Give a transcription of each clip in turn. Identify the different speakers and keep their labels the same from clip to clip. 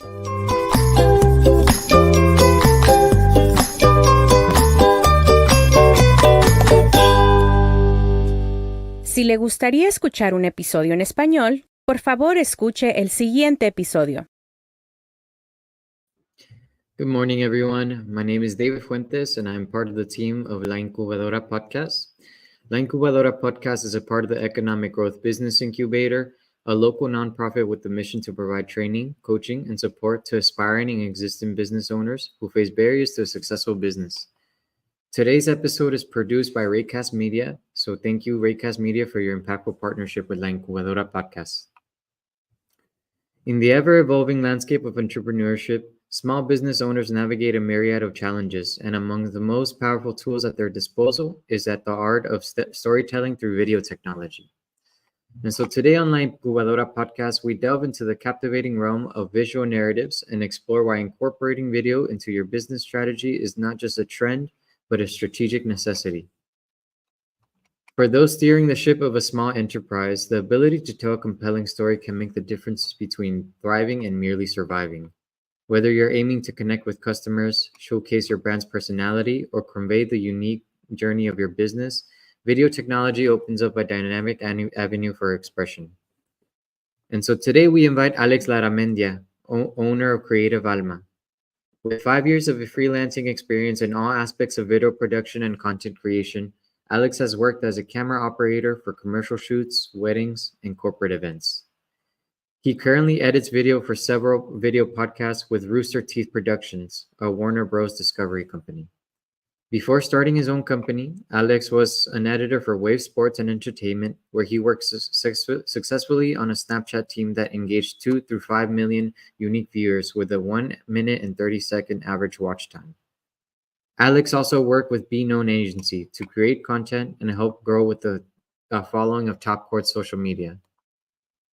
Speaker 1: Si le gustaría escuchar un episodio en español, por favor escuche el siguiente episodio.
Speaker 2: Good morning, everyone. My name is David Fuentes, and I'm part of the team of La Incubadora Podcast. La Incubadora Podcast is a part of the Economic Growth Business Incubator, a local nonprofit with the mission to provide training, coaching, and support to aspiring and existing business owners who face barriers to a successful business. Today's episode is produced by Raycast Media, so thank you, Raycast Media, for your impactful partnership with La Incubadora Podcast. In the ever-evolving landscape of entrepreneurship, small business owners navigate a myriad of challenges, and among the most powerful tools at their disposal is the art of storytelling through video technology. And so today on La Incubadora Podcast, we delve into the captivating realm of visual narratives and explore why incorporating video into your business strategy is not just a trend, but a strategic necessity. For those steering the ship of a small enterprise, the ability to tell a compelling story can make the difference between thriving and merely surviving. Whether you're aiming to connect with customers, showcase your brand's personality, or convey the unique journey of your business, video technology opens up a dynamic avenue for expression. And so today we invite Alex Larramendia, owner of Creative Alma. With 5 years of freelancing experience in all aspects of video production and content creation, Alex has worked as a camera operator for commercial shoots, weddings, and corporate events. He currently edits video for several video podcasts with Rooster Teeth Productions, a Warner Bros. Discovery company. Before starting his own company, Alex was an editor for Wave Sports and Entertainment, where he worked successfully on a Snapchat team that engaged 2 through 5 million unique viewers with a 1 minute and 30-second average watch time. Alex also worked with Be Known Agency to create content and help grow with the following of Top Court social media.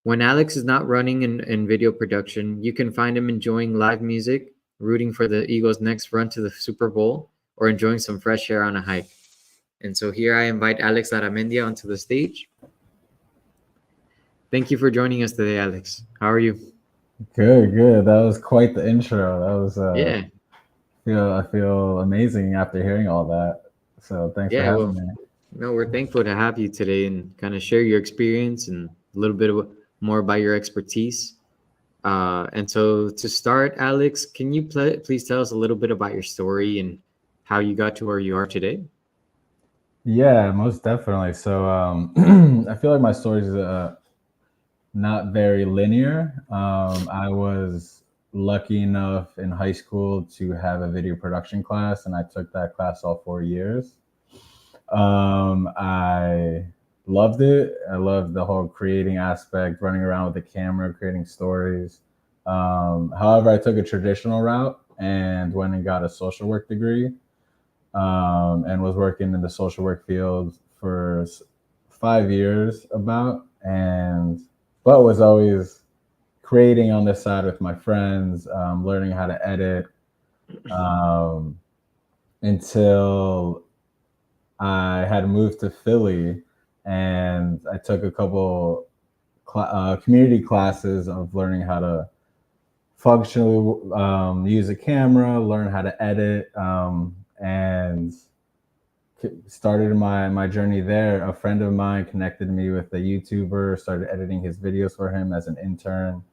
Speaker 2: When Alex is not running in video production, you can find him enjoying live music, rooting for the Eagles' next run to the Super Bowl, or enjoying some fresh air on a hike. And so here I invite Alex Larramendia onto the stage. Thank you for joining us today, Alex. How are you?
Speaker 3: Good. That was quite the intro. That was
Speaker 2: Yeah.
Speaker 3: I feel amazing after hearing all that. So thanks for having me.
Speaker 2: No, we're thankful to have you today and kind of share your experience and a little bit more about your expertise. And so to start, Alex, can you please tell us a little bit about your story and how you got to where you are today?
Speaker 3: Yeah, most definitely. So I feel like my story is not very linear. I was lucky enough in high school to have a video production class, and I took that class all 4 years. I loved it. I loved the whole creating aspect, running around with the camera, creating stories. However, I took a traditional route and went and got a social work degree. And was working in the social work field for 5 years but was always creating on the side with my friends, learning how to edit, until I had moved to Philly, and I took a couple community classes of learning how to functionally use a camera, learn how to edit, and started my journey there. A friend of mine connected me with a YouTuber, started editing his videos for him as an intern,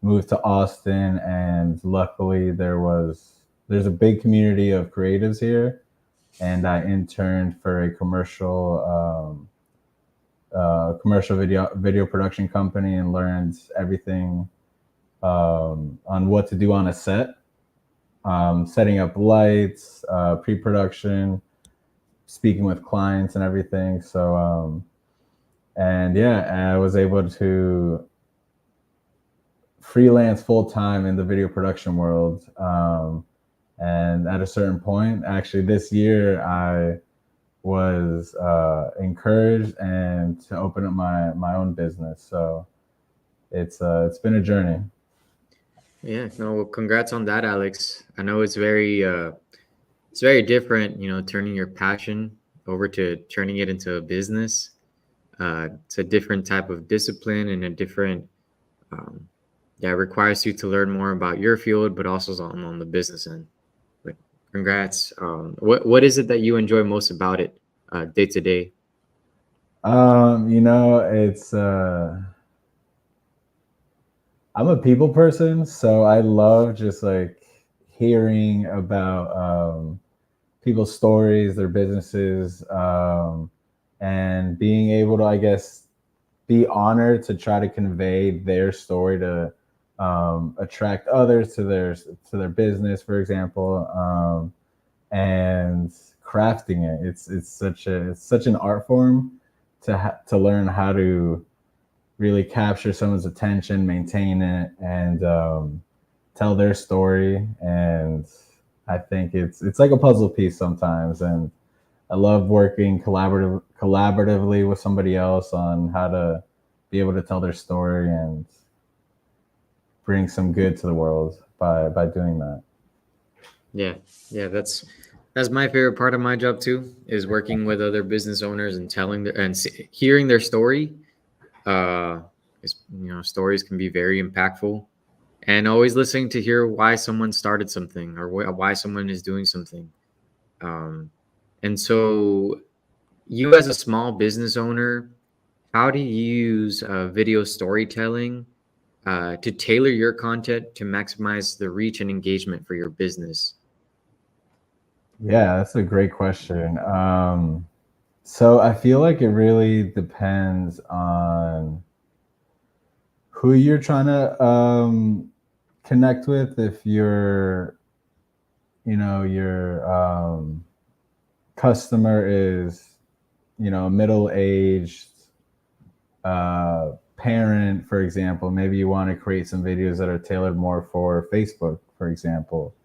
Speaker 3: moved to Austin, and luckily there's a big community of creatives here, and I interned for a commercial video production company and learned everything on what to do on a set. Setting up lights, pre-production, speaking with clients and everything. So, I was able to freelance full time in the video production world. And at a certain point, actually this year, I was encouraged and to open up my own business. So it's been a journey.
Speaker 2: Yeah, no, well, congrats on that, Alex. I know it's very different, turning your passion over to turning it into a business. It's a different type of discipline and a different requires you to learn more about your field, but also on the business end. But congrats. What is it that you enjoy most about it day to day?
Speaker 3: It's I'm a people person, so I love just like hearing about people's stories, their businesses, and being able to, I guess, be honored to try to convey their story to attract others to their business, for example, and crafting it. It's such an art form to learn how to really capture someone's attention, maintain it, and tell their story. And I think it's like a puzzle piece sometimes, and I love working collaboratively with somebody else on how to be able to tell their story and bring some good to the world by doing that.
Speaker 2: Yeah, that's my favorite part of my job too, is working with other business owners and hearing their story. Stories can be very impactful, and always listening to hear why someone started something or why someone is doing something. And so, you as a small business owner, how do you use video storytelling to tailor your content to maximize the reach and engagement for your business?
Speaker 3: Yeah, that's a great question. So I feel like it really depends on who you're trying to connect with. If your customer is, a middle-aged parent, for example, maybe you want to create some videos that are tailored more for Facebook, for example,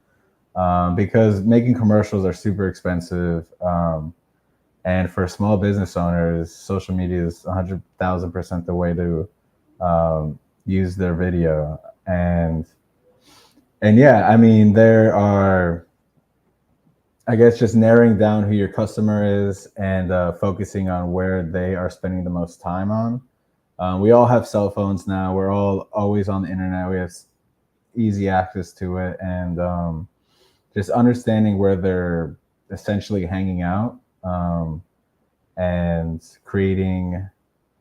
Speaker 3: because making commercials are super expensive. And for small business owners, social media is 100,000% the way to use their video. And yeah, I mean, there are, I guess, just narrowing down who your customer is and focusing on where they are spending the most time on. We all have cell phones now. We're all always on the internet. We have easy access to it, and just understanding where they're essentially hanging out, and creating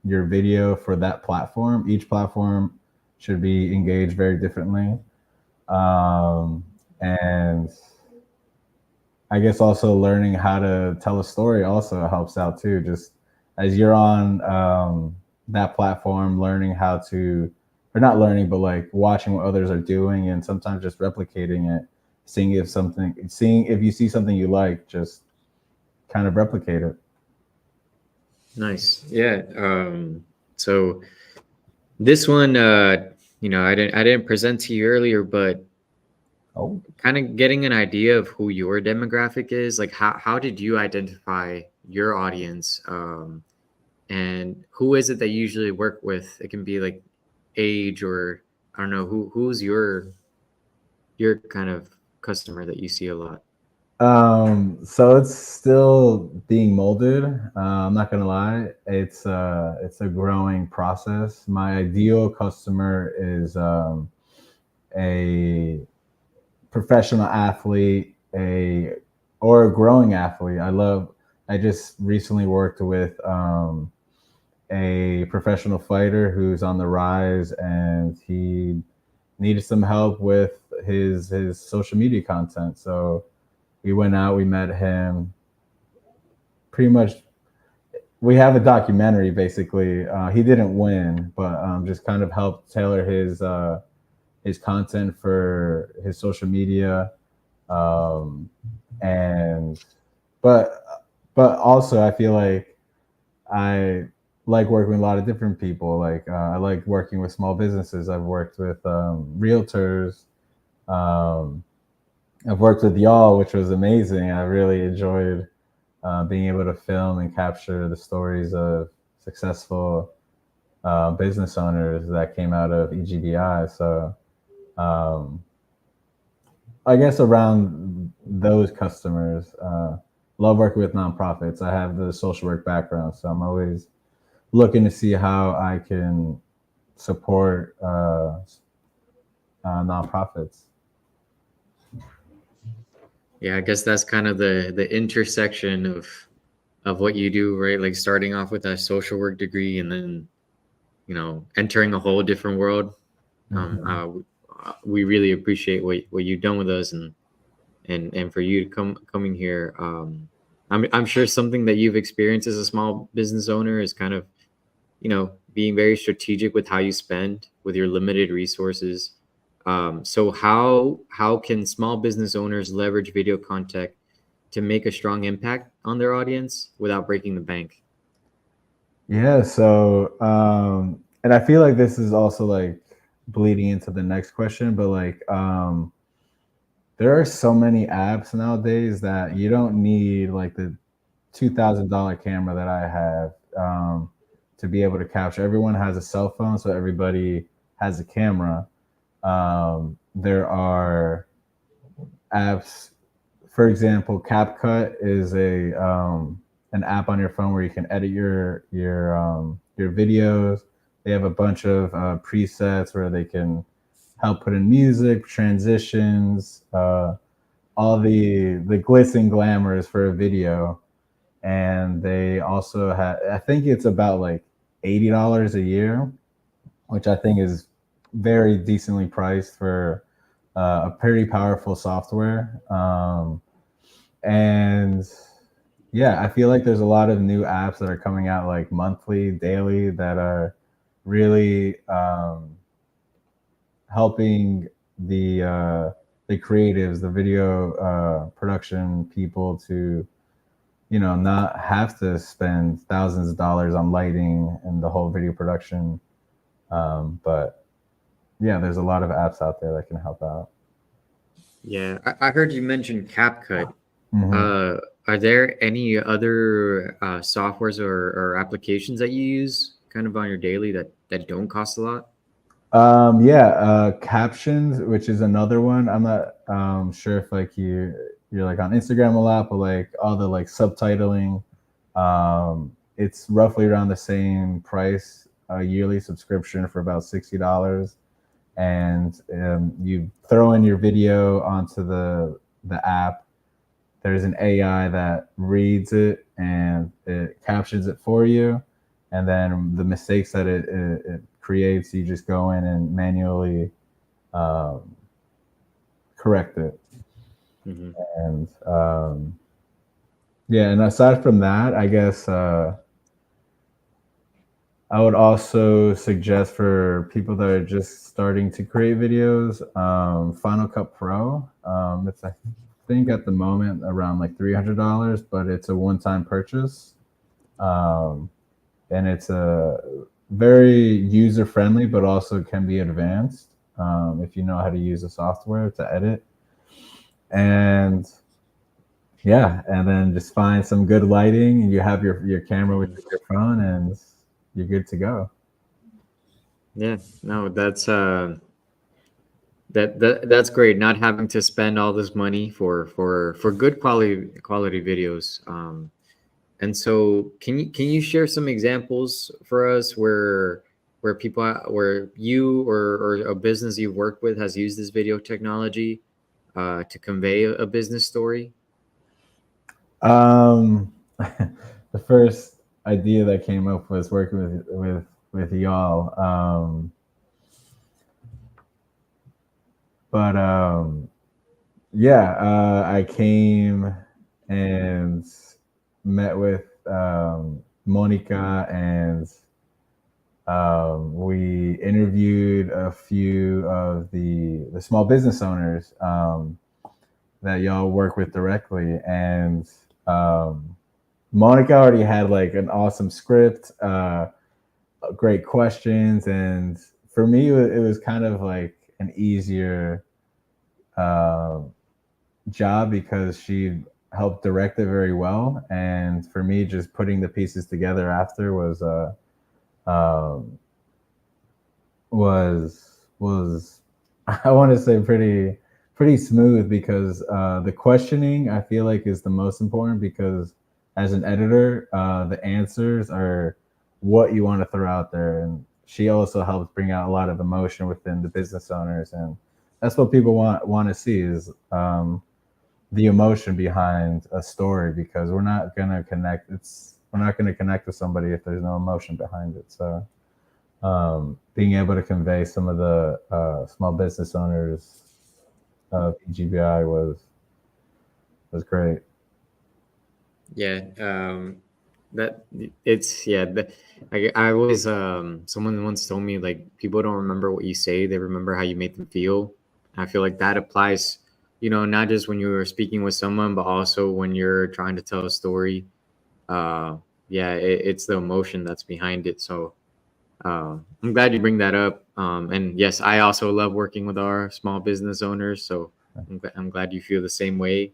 Speaker 3: your video for that platform. Each platform should be engaged very differently. And I guess also learning how to tell a story also helps out too. Just as you're on that platform, learning how to, or not learning, but like watching what others are doing, and sometimes just replicating it, seeing if you see something you like, just kind of replicate it.
Speaker 2: Nice. Yeah. So this one, I didn't present to you earlier, but kind of getting an idea of who your demographic is, like how did you identify your audience? And who is it that you usually work with? It can be like age, or I don't know, who's your kind of customer that you see a lot.
Speaker 3: So it's still being molded. I'm not gonna lie, it's a growing process. My ideal customer is a professional athlete, or a growing athlete. I just recently worked with a professional fighter who's on the rise, and he needed some help with his social media content. So we went out, we met him. Pretty much, we have a documentary. Basically, he didn't win, but just kind of helped tailor his content for his social media. And but also, I feel like I like working with a lot of different people. Like I like working with small businesses. I've worked with realtors. Um, I've worked with y'all, which was amazing. I really enjoyed being able to film and capture the stories of successful business owners that came out of EGBI. So um, I guess around those customers, love working with nonprofits. I have the social work background, so I'm always looking to see how I can support nonprofits.
Speaker 2: Yeah, I guess that's kind of the intersection of what you do, right? Like starting off with that social work degree and then, entering a whole different world. We really appreciate what you've done with us and for you to coming here. I'm sure something that you've experienced as a small business owner is kind of, being very strategic with how you spend with your limited resources. So how can small business owners leverage video content to make a strong impact on their audience without breaking the bank?
Speaker 3: Yeah. So, and I feel like this is also like bleeding into the next question, but like, there are so many apps nowadays that you don't need like the $2,000 camera that I have to be able to capture. Everyone has a cell phone, so everybody has a camera. There are apps, for example, CapCut is a an app on your phone where you can edit your videos. They have a bunch of presets where they can help put in music, transitions, all the glitz and glamours for a video. And they also have, I think it's about like $80 a year, which I think is very decently priced for a pretty powerful software. And yeah, I feel like there's a lot of new apps that are coming out like monthly, daily, that are really helping the creatives, the video production people to, not have to spend thousands of dollars on lighting and the whole video production. But yeah, there's a lot of apps out there that can help out.
Speaker 2: Yeah, I heard you mention CapCut.
Speaker 3: Mm-hmm.
Speaker 2: Are there any other softwares or applications that you use kind of on your daily that don't cost a lot?
Speaker 3: Yeah, captions, which is another one. I'm not sure if like you're like on Instagram a lot, but like all the like subtitling, it's roughly around the same price, a yearly subscription for about $60, and you throw in your video onto the app. There's an AI that reads it and it captions it for you, and then the mistakes that it creates, you just go in and manually um, correct it.
Speaker 2: Mm-hmm.
Speaker 3: And yeah, and aside from that, I guess I would also suggest for people that are just starting to create videos, Final Cut Pro. It's, I think at the moment around like $300, but it's a one-time purchase. And it's a very user friendly, but also can be advanced if you know how to use the software to edit. And yeah, and then just find some good lighting, and you have your camera with your phone, and you're good to go.
Speaker 2: Yeah, no, that's great. Not having to spend all this money for good quality videos. And so, can you share some examples for us where people where you or a business you've worked with has used this video technology to convey a business story?
Speaker 3: The first idea that came up was working with y'all. But yeah, I came and met with Monica, and we interviewed a few of the small business owners that y'all work with directly, and Monica already had like an awesome script, great questions, and for me, it was kind of like an easier uh, job because she helped direct it very well, and for me, just putting the pieces together after um, was I want to say pretty smooth, because the questioning I feel like is the most important, because as an editor, the answers are what you want to throw out there, and she also helps bring out a lot of emotion within the business owners, and that's what people want to see is the emotion behind a story, because we're not gonna connect. We're not gonna connect with somebody if there's no emotion behind it. So being able to convey some of the small business owners of EGBI was great.
Speaker 2: Yeah, that it's yeah. I always someone once told me like people don't remember what you say; they remember how you make them feel. I feel like that applies, not just when you're speaking with someone, but also when you're trying to tell a story. Uh, yeah, it's the emotion that's behind it. So I'm glad you bring that up. And yes, I also love working with our small business owners. So I'm glad you feel the same way.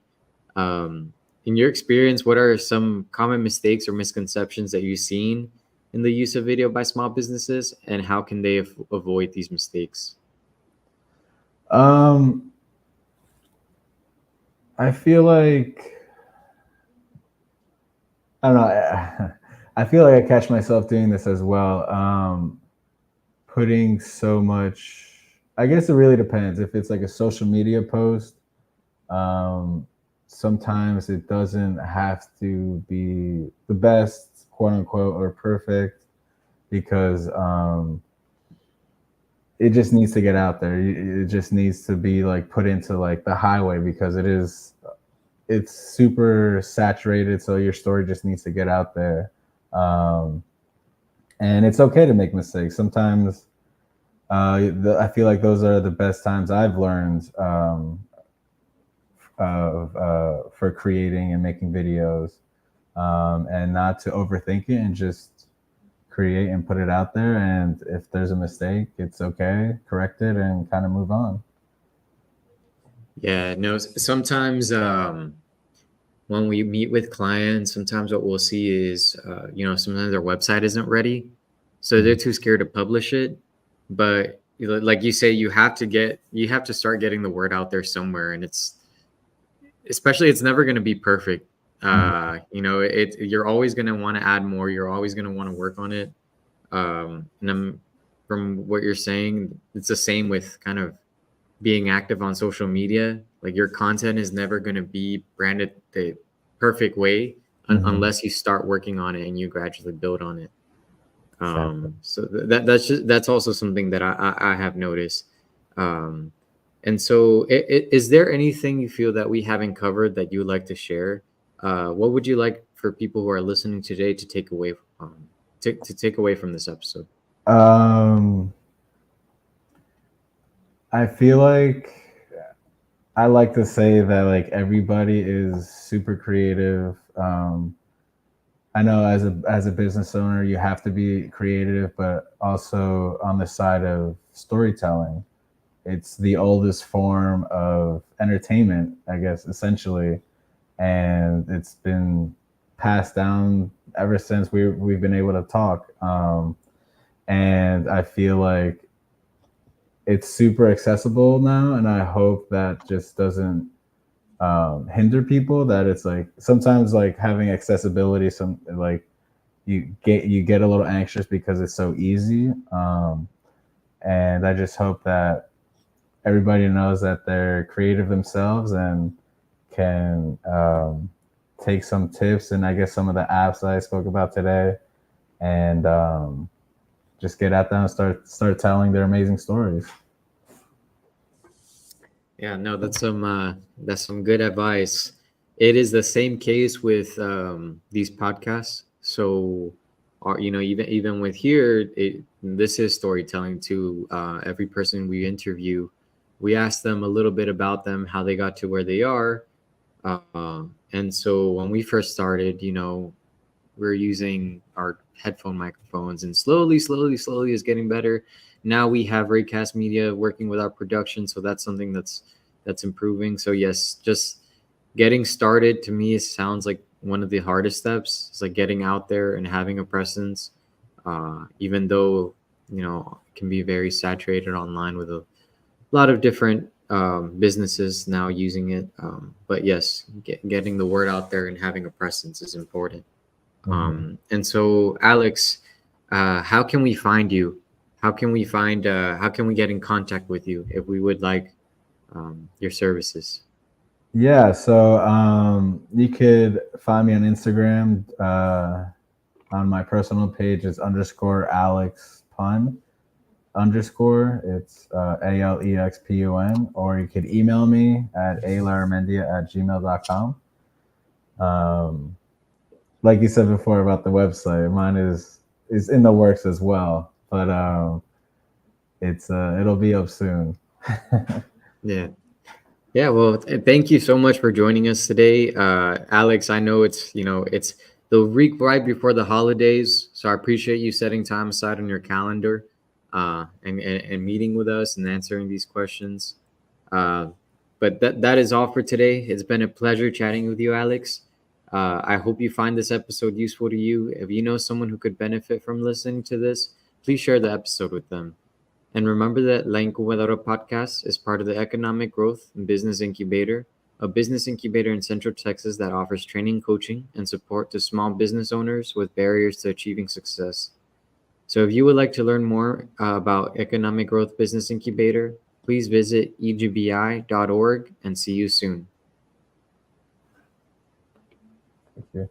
Speaker 2: Um, in your experience, what are some common mistakes or misconceptions that you've seen in the use of video by small businesses, and how can they avoid these mistakes?
Speaker 3: I feel like I don't know. I feel like I catch myself doing this as well. Putting so much. I guess it really depends. If it's like a social media post, um, sometimes it doesn't have to be the best, quote unquote, or perfect, because it just needs to get out there. It just needs to be like put into like the highway, because it's super saturated. So your story just needs to get out there. And it's okay to make mistakes. Sometimes I feel like those are the best times I've learned for creating and making videos, and not to overthink it and just create and put it out there. And if there's a mistake, it's okay, correct it, and kind of move on.
Speaker 2: Yeah, no, sometimes when we meet with clients, sometimes what we'll see is, sometimes their website isn't ready. So they're too scared to publish it. But like you say, you have to start getting the word out there somewhere. And it's never going to be perfect. You're always going to want to add more. You're always going to want to work on it. From what you're saying, it's the same with kind of being active on social media. Like your content is never going to be branded the perfect way unless you start working on it and you gradually build on it. So that's also something that I have noticed. And so is there anything you feel that we haven't covered that you would like to share? What would you like for people who are listening today to take away to take away from this episode?
Speaker 3: I feel like I like to say that like everybody is super creative. I know as a business owner, you have to be creative, but also on the side of storytelling. It's the oldest form of entertainment, I guess, essentially, and it's been passed down ever since we've been able to talk. And I feel like it's super accessible now, and I hope that just doesn't hinder people. That it's like sometimes like having accessibility, some like you get a little anxious because it's so easy. And I just hope that everybody knows that they're creative themselves and can take some tips and I guess some of the apps that I spoke about today, and just get out there and start telling their amazing stories.
Speaker 2: Yeah, no, that's some good advice. It is the same case with these podcasts. So, even with here, this is storytelling too. Every person we interview, we ask them a little bit about them, how they got to where they are. And so when we first started, we're using our headphone microphones, and slowly is getting better. Now we have Raycast Media working with our production, so that's something that's improving. So yes, just getting started to me sounds like one of the hardest steps. It's like getting out there and having a presence, even though it can be very saturated online with a lot of different businesses now using it. But yes, getting the word out there and having a presence is important. And so, Alex, how can we find you? How can we get in contact with you if we would like your services?
Speaker 3: Yeah, so you could find me on Instagram. On my personal page is _Alex Pun _. It's ALEXPUN. Or you could email me at alarramendia@gmail.com. Like you said before about the website, mine is in the works as well, but it'll be up soon.
Speaker 2: Yeah. Yeah, well, thank you so much for joining us today, Alex. I know it's the week right before the holidays, so I appreciate you setting time aside on your calendar, and meeting with us and answering these questions. Uh, but that is all for today. It's been a pleasure chatting with you, Alex. I hope you find this episode useful to you. If you know someone who could benefit from listening to this, please share the episode with them. And remember that La Incubadora podcast is part of the Economic Growth and Business Incubator, a business incubator in Central Texas that offers training, coaching, and support to small business owners with barriers to achieving success. So if you would like to learn more about Economic Growth Business Incubator, please visit egbi.org and see you soon.
Speaker 3: Thank you.